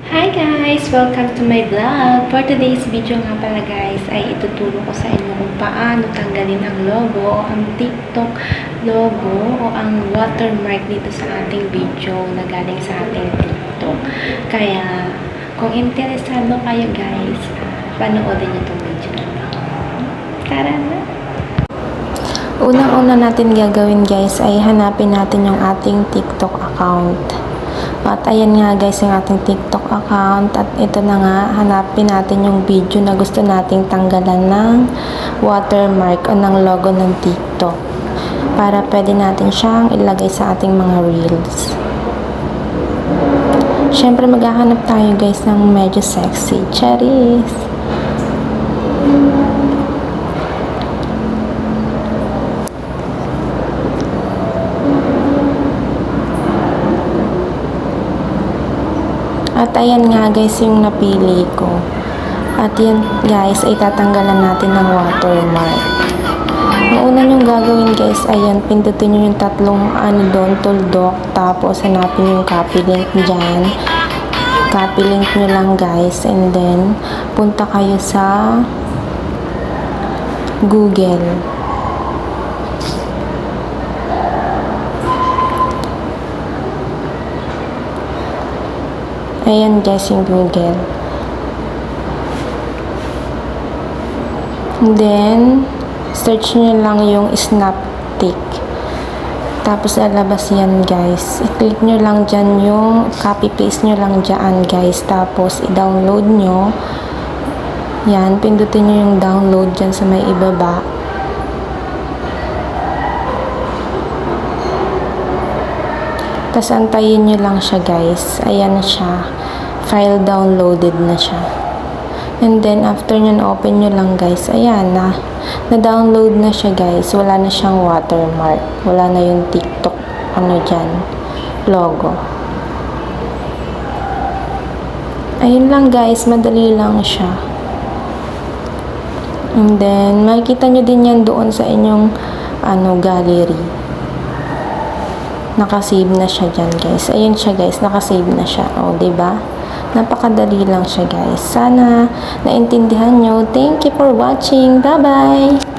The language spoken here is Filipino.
Hi guys! Welcome to my vlog. For today's video nga pala guys, ay ituturo ko sa inyo kung paano tanggalin ang logo, ang TikTok logo o ang watermark dito sa ating video na galing sa ating TikTok. Kaya, kung interesado kayo guys, panoodin nyo itong video na ito. Tara na! Unang-una natin gagawin guys ay hanapin natin yung ating TikTok account. At ayan nga guys yung ating TikTok account, at ito na nga, hanapin natin yung video na gusto nating tanggalan ng watermark o ng logo ng TikTok para pwede natin siyang ilagay sa ating mga reels. Syempre maghahanap tayo guys ng medyo sexy. Charis! At ayan nga guys yung napili ko. At yan guys ay tatanggalan natin ng watermark. Ang una nyong gagawin guys, ayan, pindutin nyo yung tatlong doon, tuldok, tapos hanapin yung copy link dyan. Copy link nyo lang guys, and then punta kayo sa Google. Ayan guys yung Google. And then, search nyo lang yung Snaptik. Tapos lalabas yan guys. I-click nyo lang dyan yung copy-paste nyo lang dyan guys. Tapos i-download nyo. Yan, pindutin nyo yung download dyan sa may ibaba. Tapos antayin nyo lang siya guys. Ayan na siya. File downloaded na siya. And then after nyo open nyo lang guys. Ayan na. Na-download na siya guys. Wala na siyang watermark. Wala na yung TikTok dyan. Logo. Ayun lang guys. Madali lang siya. And then makikita nyo din yan doon sa inyong gallery. Nakasave na siya dyan guys. Ayun siya guys, nakasave na siya. O, diba? Napakadali lang siya guys. Sana naintindihan nyo. Thank you for watching. Bye-bye!